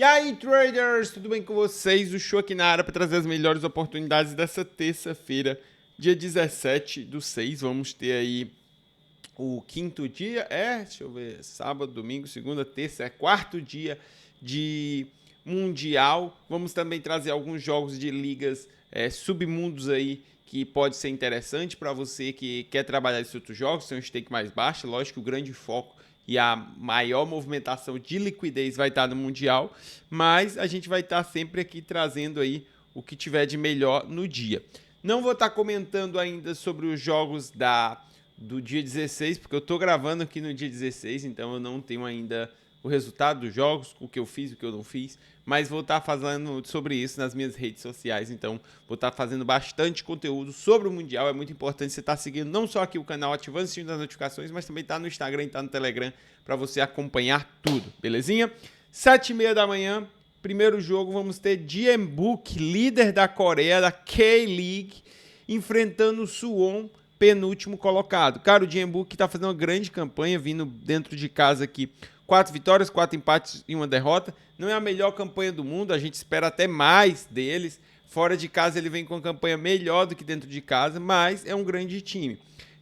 aí, traders, tudo bem com vocês? O show aqui na área para trazer as melhores oportunidades dessa terça-feira, dia 17/6. Vamos ter aí o quinto dia, deixa eu ver, sábado, domingo, segunda, terça, quarto dia de Mundial. Vamos também trazer alguns jogos de ligas submundos aí, que pode ser interessante para você que quer trabalhar esses outros jogos, tem um stake mais baixo. Lógico que o grande foco e a maior movimentação de liquidez vai estar no Mundial, mas a gente vai estar sempre aqui trazendo aí o que tiver de melhor no dia. Não vou estar comentando ainda sobre os jogos do dia 16, porque eu estou gravando aqui no dia 16, então eu não tenho ainda o resultado dos jogos, o que eu fiz, o que eu não fiz, mas vou estar falando sobre isso nas minhas redes sociais, então vou estar fazendo bastante conteúdo sobre o Mundial. É muito importante você estar seguindo não só aqui o canal, ativando o sininho das notificações, mas também estar no Instagram e estar no Telegram para você acompanhar tudo, belezinha? 7h30 da manhã, primeiro jogo, vamos ter Jeonbuk, líder da Coreia, da K-League, enfrentando o Suwon, penúltimo colocado. Cara, o Jeonbuk tá fazendo uma grande campanha, vindo dentro de casa aqui, 4 vitórias, 4 empates e 1 derrota. Não é a melhor campanha do mundo, a gente espera até mais deles. Fora de casa ele vem com uma campanha melhor do que dentro de casa, mas é um grande time.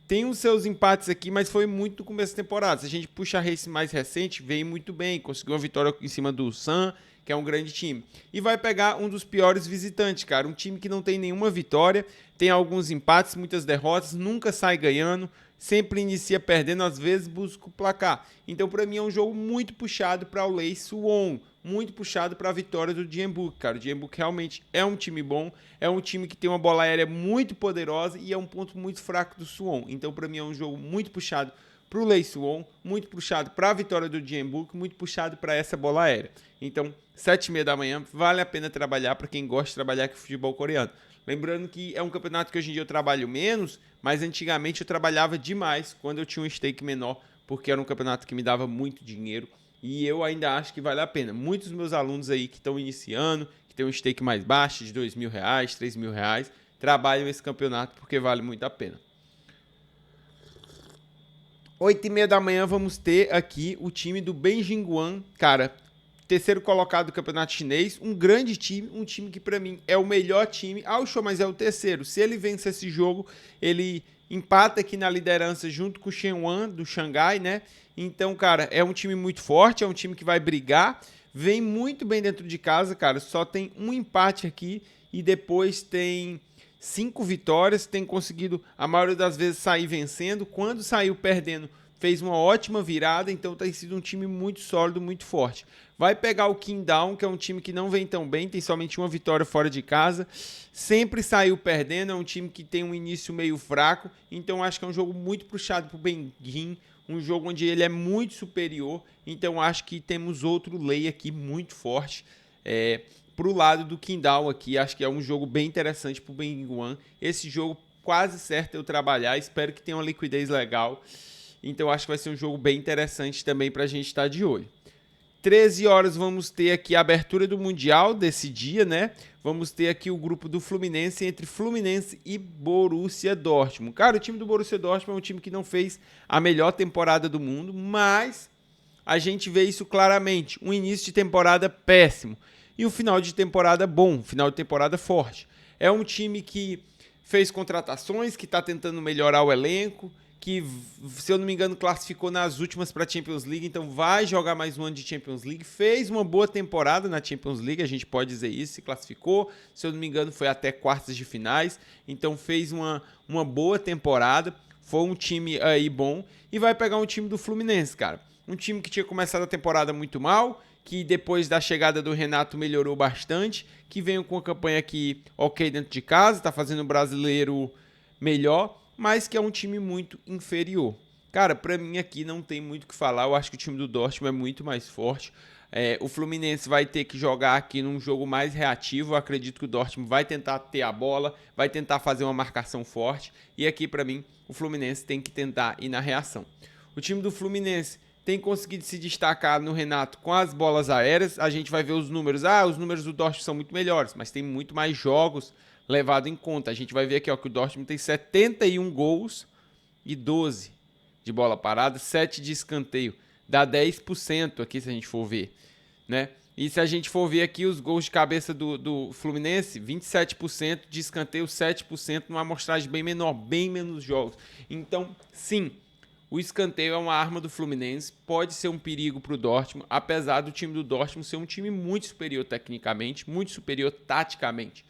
Tem os seus empates aqui, mas foi muito no começo da temporada. Se a gente puxa a race mais recente, veio muito bem, conseguiu uma vitória em cima do Sun, que é um grande time. E vai pegar um dos piores visitantes, cara. Um time que não tem nenhuma vitória, tem alguns empates, muitas derrotas, nunca sai ganhando, sempre inicia perdendo, às vezes busca o placar. Então, para mim, é um jogo muito puxado para o Lei Suwon, muito puxado para a vitória do Jeonbuk, cara. O Jeonbuk realmente é um time bom, é um time que tem uma bola aérea muito poderosa e é um ponto muito fraco do Suwon. Então, para mim, é um jogo muito puxado para o Lei Suwon, muito puxado para a vitória do Jeonbuk, muito puxado para essa bola aérea. Então, 7h30 da manhã, vale a pena trabalhar para quem gosta de trabalhar com futebol coreano. Lembrando que é um campeonato que hoje em dia eu trabalho menos, mas antigamente eu trabalhava demais quando eu tinha um stake menor, porque era um campeonato que me dava muito dinheiro e eu ainda acho que vale a pena. Muitos dos meus alunos aí que estão iniciando, que tem um stake mais baixo, de R$2.000, R$3.000, trabalham esse campeonato porque vale muito a pena. 8h30 da manhã vamos ter aqui o time do Benjinguan, cara, terceiro colocado do campeonato chinês, um grande time, um time que para mim é o melhor time. O show, mas é o terceiro. Se ele vencer esse jogo, ele empata aqui na liderança junto com o Shenwan do Xangai, né? Então, cara, é um time muito forte, é um time que vai brigar, vem muito bem dentro de casa, cara. Só tem um empate aqui e depois tem 5 vitórias, tem conseguido a maioria das vezes sair vencendo. Quando saiu perdendo, fez uma ótima virada, então tem sido um time muito sólido, muito forte. Vai pegar o Qingdao, que é um time que não vem tão bem, tem somente uma vitória fora de casa, sempre saiu perdendo, é um time que tem um início meio fraco, então acho que é um jogo muito puxado para o Benjin, um jogo onde ele é muito superior, então acho que temos outro lei aqui muito forte, pro lado do Qingdao aqui. Acho que é um jogo bem interessante pro Benjinguan. Esse jogo quase certo eu trabalhar, espero que tenha uma liquidez legal. Então acho que vai ser um jogo bem interessante também pra gente estar de olho. 13 horas vamos ter aqui a abertura do Mundial desse dia, né? Vamos ter aqui o grupo do Fluminense, entre Fluminense e Borussia Dortmund. Cara, o time do Borussia Dortmund é um time que não fez a melhor temporada do mundo, mas a gente vê isso claramente. Um início de temporada péssimo e um final de temporada bom, final de temporada forte. É um time que fez contratações, que está tentando melhorar o elenco, que, se eu não me engano, classificou nas últimas para a Champions League, então vai jogar mais um ano de Champions League. Fez uma boa temporada na Champions League, a gente pode dizer isso, se classificou, se eu não me engano, foi até quartas de finais, então fez uma boa temporada, foi um time aí bom, e vai pegar um time do Fluminense, cara. Um time que tinha começado a temporada muito mal, que depois da chegada do Renato melhorou bastante, que veio com uma campanha aqui ok dentro de casa, tá fazendo o brasileiro melhor, mas que é um time muito inferior. Cara, pra mim aqui não tem muito o que falar, eu acho que o time do Dortmund é muito mais forte. O Fluminense vai ter que jogar aqui num jogo mais reativo, eu acredito que o Dortmund vai tentar ter a bola, vai tentar fazer uma marcação forte, e aqui pra mim o Fluminense tem que tentar ir na reação. O time do Fluminense tem conseguido se destacar no Renato com as bolas aéreas. A gente vai ver os números. Os números do Dortmund são muito melhores, mas tem muito mais jogos levado em conta. A gente vai ver aqui que o Dortmund tem 71 gols e 12 de bola parada, 7 de escanteio. Dá 10% aqui se a gente for ver, né? E se a gente for ver aqui os gols de cabeça do Fluminense, 27% de escanteio, 7% numa amostragem bem menor, bem menos jogos. Então, sim, o escanteio é uma arma do Fluminense, pode ser um perigo para o Dortmund, apesar do time do Dortmund ser um time muito superior tecnicamente, muito superior taticamente.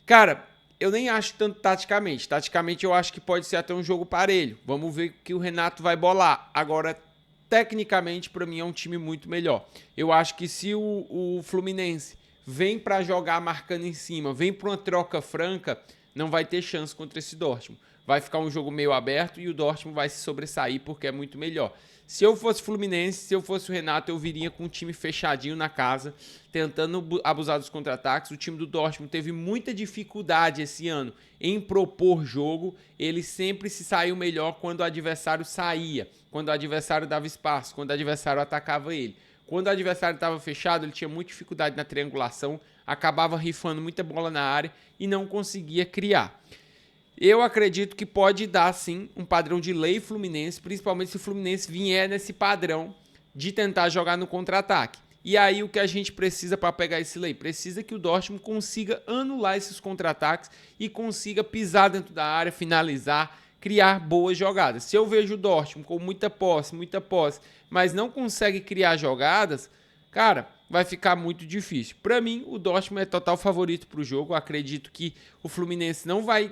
Cara, eu nem acho tanto taticamente. Taticamente eu acho que pode ser até um jogo parelho. Vamos ver o que o Renato vai bolar. Agora, tecnicamente, para mim é um time muito melhor. Eu acho que se o Fluminense vem para jogar marcando em cima, vem para uma troca franca, não vai ter chance contra esse Dortmund. Vai ficar um jogo meio aberto e o Dortmund vai se sobressair porque é muito melhor. Se eu fosse Fluminense, se eu fosse o Renato, eu viria com um time fechadinho na casa, tentando abusar dos contra-ataques. O time do Dortmund teve muita dificuldade esse ano em propor jogo. Ele sempre se saiu melhor quando o adversário saía, quando o adversário dava espaço, quando o adversário atacava ele. Quando o adversário estava fechado, ele tinha muita dificuldade na triangulação, acabava rifando muita bola na área e não conseguia criar. Eu acredito que pode dar, sim, um padrão de lei Fluminense, principalmente se o Fluminense vier nesse padrão de tentar jogar no contra-ataque. E aí o que a gente precisa para pegar esse lei? Precisa que o Dortmund consiga anular esses contra-ataques e consiga pisar dentro da área, finalizar, criar boas jogadas. Se eu vejo o Dortmund com muita posse, mas não consegue criar jogadas, cara, vai ficar muito difícil. Para mim, o Dortmund é total favorito para o jogo. Eu acredito que o Fluminense não vai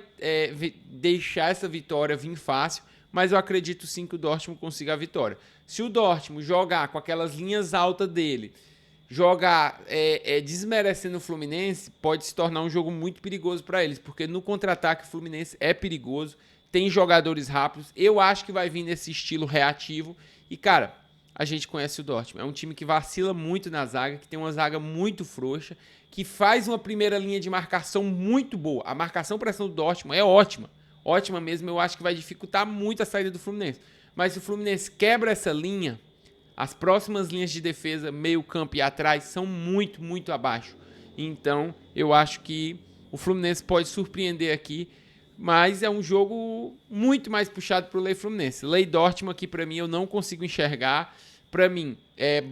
deixar essa vitória vir fácil, mas eu acredito sim que o Dortmund consiga a vitória. Se o Dortmund jogar com aquelas linhas altas dele, jogar desmerecendo o Fluminense, pode se tornar um jogo muito perigoso para eles, porque no contra-ataque o Fluminense é perigoso, tem jogadores rápidos. Eu acho que vai vir nesse estilo reativo e, cara, a gente conhece o Dortmund. É um time que vacila muito na zaga, que tem uma zaga muito frouxa, que faz uma primeira linha de marcação muito boa. A marcação-pressão do Dortmund é ótima. Ótima mesmo, eu acho que vai dificultar muito a saída do Fluminense. Mas se o Fluminense quebra essa linha, as próximas linhas de defesa, meio campo e atrás, são muito, muito abaixo. Então, eu acho que o Fluminense pode surpreender aqui, mas é um jogo muito mais puxado para o Lei Fluminense. Lei Dortmund aqui, para mim, eu não consigo enxergar. Para mim,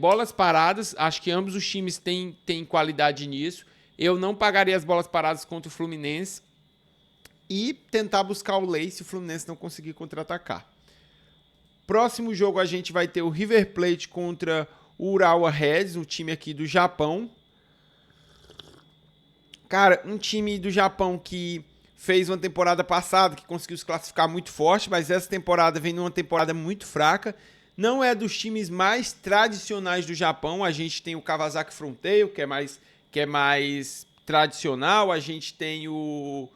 bolas paradas, acho que ambos os times têm qualidade nisso. Eu não pagaria as bolas paradas contra o Fluminense e tentar buscar o Lei se o Fluminense não conseguir contra-atacar. Próximo jogo a gente vai ter o River Plate contra o Urawa Reds, um time aqui do Japão. Cara, um time do Japão que fez uma temporada passada, que conseguiu se classificar muito forte, mas essa temporada vem numa temporada muito fraca. Não é dos times mais tradicionais do Japão. A gente tem o Kawasaki Frontale, que é mais tradicional. A gente tem o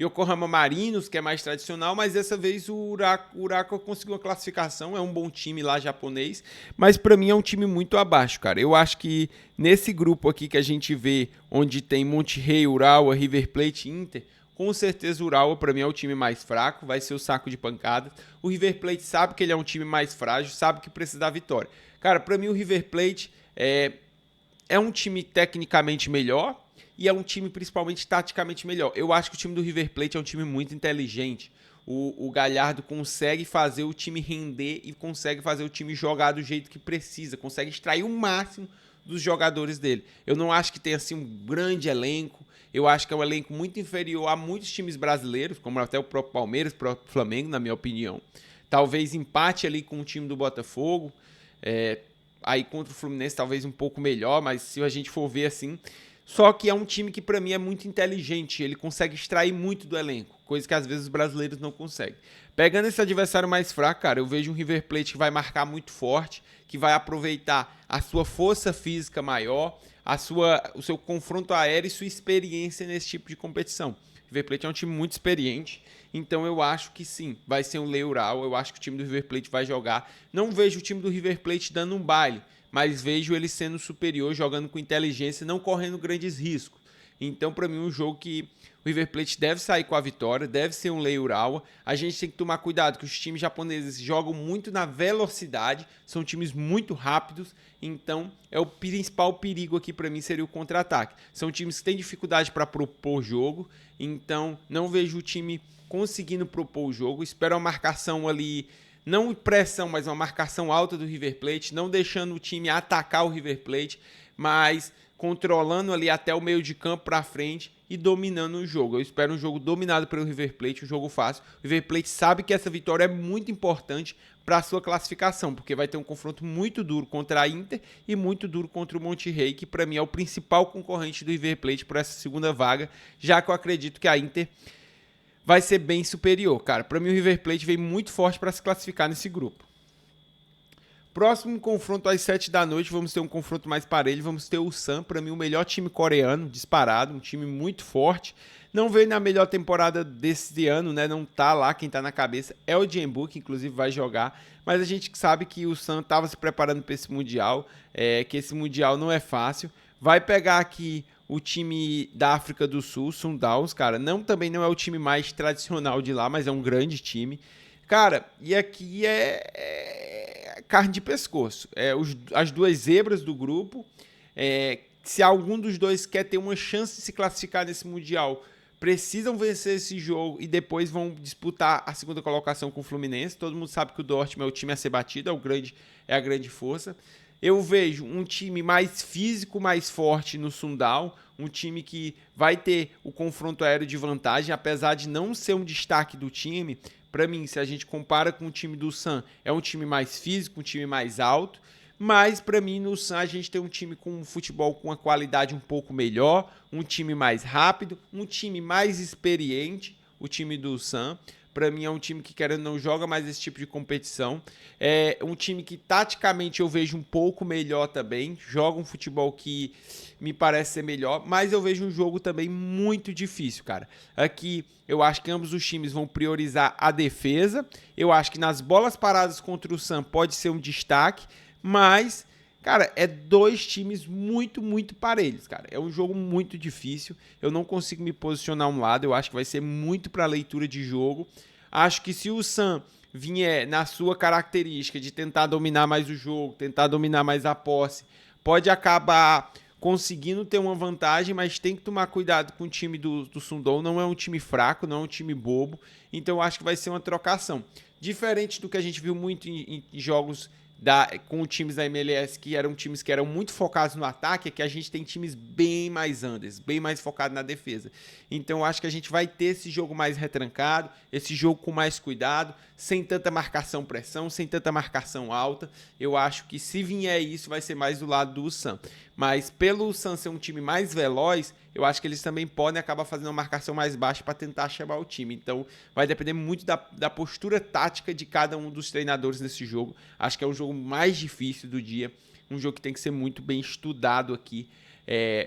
Yokohama Marinos, que é mais tradicional, mas dessa vez o Urawa conseguiu uma classificação. É um bom time lá japonês, mas para mim é um time muito abaixo, cara. Eu acho que nesse grupo aqui que a gente vê, onde tem Monterrey, Urawa, River Plate e Inter, com certeza o Urawa para mim é o time mais fraco, vai ser o saco de pancadas. O River Plate sabe que ele é um time mais frágil, sabe que precisa da vitória. Cara, para mim o River Plate é um time tecnicamente melhor e é um time principalmente taticamente melhor. Eu acho que o time do River Plate é um time muito inteligente. O Galhardo consegue fazer o time render e consegue fazer o time jogar do jeito que precisa, consegue extrair o máximo dos jogadores dele. Eu não acho que tenha assim um grande elenco. Eu acho que é um elenco muito inferior a muitos times brasileiros, como até o próprio Palmeiras, o próprio Flamengo, na minha opinião. Talvez empate ali com o time do Botafogo. Aí contra o Fluminense talvez um pouco melhor, mas se a gente for ver assim... Só que é um time que para mim é muito inteligente, ele consegue extrair muito do elenco, coisa que às vezes os brasileiros não conseguem. Pegando esse adversário mais fraco, cara, eu vejo um River Plate que vai marcar muito forte, que vai aproveitar a sua força física maior, o seu confronto aéreo e sua experiência nesse tipo de competição. O River Plate é um time muito experiente, então eu acho que sim, vai ser um Urawa. Eu acho que o time do River Plate vai jogar. Não vejo o time do River Plate dando um baile, mas vejo ele sendo superior, jogando com inteligência, não correndo grandes riscos. Então, para mim, um jogo que o River Plate deve sair com a vitória, deve ser um Urawa. A gente tem que tomar cuidado que os times japoneses jogam muito na velocidade, são times muito rápidos, então é o principal perigo aqui para mim seria o contra-ataque. São times que têm dificuldade para propor jogo, então não vejo o time conseguindo propor o jogo. Espero uma marcação ali, não pressão, mas uma marcação alta do River Plate, não deixando o time atacar o River Plate. mas controlando ali até o meio de campo para frente e dominando o jogo. Eu espero um jogo dominado pelo River Plate, um jogo fácil. O River Plate sabe que essa vitória é muito importante para a sua classificação, porque vai ter um confronto muito duro contra a Inter e muito duro contra o Monterrey, que para mim é o principal concorrente do River Plate por essa segunda vaga, já que eu acredito que a Inter vai ser bem superior, cara. Para mim o River Plate veio muito forte para se classificar nesse grupo. Próximo confronto às 7 da noite, vamos ter um confronto mais parelho, vamos ter o Ulsan, para mim o melhor time coreano, disparado, um time muito forte. Não veio na melhor temporada desse ano, né? Não tá lá, quem tá na cabeça é o Jeonbuk, que inclusive vai jogar, mas a gente sabe que o Ulsan tava se preparando para esse Mundial, que esse Mundial não é fácil. Vai pegar aqui o time da África do Sul, Sundowns, cara, também não é o time mais tradicional de lá, mas é um grande time. Cara, e aqui é carne de pescoço. As duas zebras do grupo. Se algum dos dois quer ter uma chance de se classificar nesse Mundial, precisam vencer esse jogo e depois vão disputar a segunda colocação com o Fluminense. Todo mundo sabe que o Dortmund é o time a ser batido, é a grande força. Eu vejo um time mais físico, mais forte no Sundowns, um time que vai ter o confronto aéreo de vantagem, apesar de não ser um destaque do time. Para mim, se a gente compara com o time do Ulsan, é um time mais físico, um time mais alto, mas para mim no Ulsan a gente tem um time com um futebol com uma qualidade um pouco melhor, um time mais rápido, um time mais experiente, o time do Ulsan. Para mim é um time que, querendo não, joga mais esse tipo de competição. É um time que taticamente eu vejo um pouco melhor também. Joga um futebol que me parece ser melhor, mas eu vejo um jogo também muito difícil, cara. Aqui eu acho que ambos os times vão priorizar a defesa. Eu acho que nas bolas paradas contra o Sam pode ser um destaque, mas, cara, é dois times muito, muito parelhos, cara. É um jogo muito difícil. Eu não consigo me posicionar um lado. Eu acho que vai ser muito para leitura de jogo. Acho que se o Sam vier na sua característica de tentar dominar mais o jogo, tentar dominar mais a posse, pode acabar conseguindo ter uma vantagem, mas tem que tomar cuidado com o time do Sundowns. Não é um time fraco, não é um time bobo. Então eu acho que vai ser uma trocação. Diferente do que a gente viu muito em jogos com os times da MLS, que eram times que eram muito focados no ataque, é que a gente tem times bem mais unders, bem mais focados na defesa. Então eu acho que a gente vai ter esse jogo mais retrancado, esse jogo com mais cuidado, sem tanta marcação-pressão, sem tanta marcação alta. Eu acho que se vier isso, vai ser mais do lado do Ulsan. Mas pelo Ulsan ser um time mais veloz, eu acho que eles também podem acabar fazendo uma marcação mais baixa para tentar chamar o time. Então vai depender muito da postura tática de cada um dos treinadores nesse jogo. Acho que é o jogo mais difícil do dia, um jogo que tem que ser muito bem estudado aqui,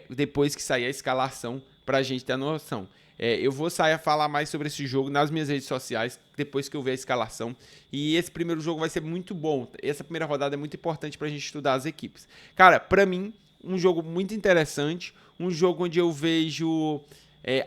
depois que sair a escalação, para a gente ter a noção. Eu vou sair a falar mais sobre esse jogo nas minhas redes sociais, depois que eu ver a escalação. E esse primeiro jogo vai ser muito bom. Essa primeira rodada é muito importante para a gente estudar as equipes. Cara, para mim, um jogo muito interessante, um jogo onde eu vejo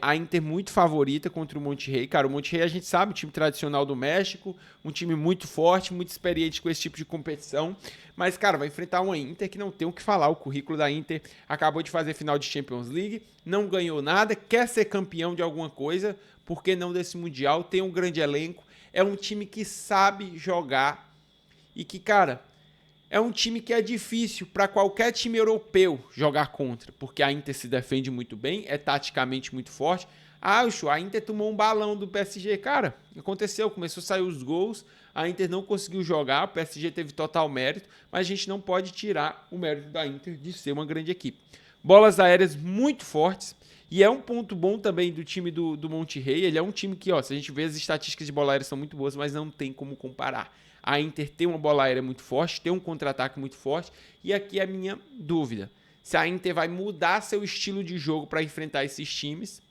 a Inter muito favorita contra o Monterrey. Cara, o Monterrey a gente sabe, um time tradicional do México, um time muito forte, muito experiente com esse tipo de competição. Mas, cara, vai enfrentar uma Inter que não tem o que falar. O currículo da Inter acabou de fazer final de Champions League, não ganhou nada, quer ser campeão de alguma coisa, por que não desse Mundial? Tem um grande elenco, é um time que sabe jogar e que, cara, é um time que é difícil para qualquer time europeu jogar contra, porque a Inter se defende muito bem, é taticamente muito forte. A Inter tomou um balão do PSG, cara, aconteceu, começou a sair os gols, a Inter não conseguiu jogar, o PSG teve total mérito, mas a gente não pode tirar o mérito da Inter de ser uma grande equipe. Bolas aéreas muito fortes, e é um ponto bom também do time do Monterrey. Ele é um time que, se a gente vê, as estatísticas de bola aérea são muito boas, mas não tem como comparar. A Inter tem uma bola aérea muito forte, tem um contra-ataque muito forte, e aqui é a minha dúvida. Se a Inter vai mudar seu estilo de jogo para enfrentar esses times,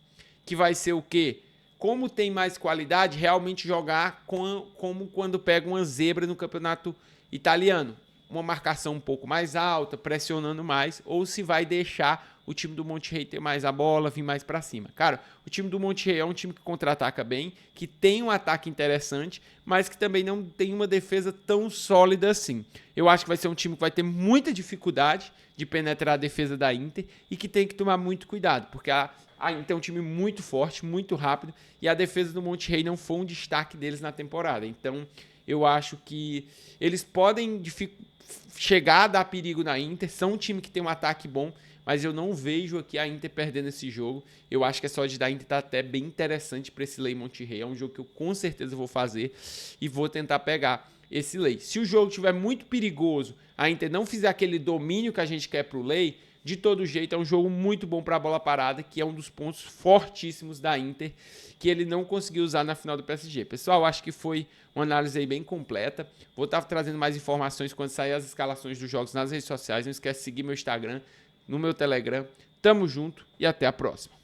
que vai ser o quê? Como tem mais qualidade, realmente jogar como quando pega uma zebra no campeonato italiano. Uma marcação um pouco mais alta, pressionando mais, ou se vai deixar o time do Monterrey ter mais a bola, vir mais para cima. Cara, o time do Monterrey é um time que contra-ataca bem, que tem um ataque interessante, mas que também não tem uma defesa tão sólida assim. Eu acho que vai ser um time que vai ter muita dificuldade de penetrar a defesa da Inter e que tem que tomar muito cuidado, porque a Inter é um time muito forte, muito rápido, e a defesa do Monterrey não foi um destaque deles na temporada. Então, eu acho que eles podem chegar a dar perigo na Inter. São um time que tem um ataque bom, mas eu não vejo aqui a Inter perdendo esse jogo. Eu acho que essa odd da Inter tá até bem interessante para esse lay Monterrey. É um jogo que eu com certeza vou fazer e vou tentar pegar esse lay. Se o jogo estiver muito perigoso, a Inter não fizer aquele domínio que a gente quer pro lay, de todo jeito é um jogo muito bom para a bola parada, que é um dos pontos fortíssimos da Inter, que ele não conseguiu usar na final do PSG. Pessoal, acho que foi uma análise aí bem completa. Vou estar trazendo mais informações quando sair as escalações dos jogos nas redes sociais. Não esquece de seguir meu Instagram, no meu Telegram. Tamo junto e até a próxima.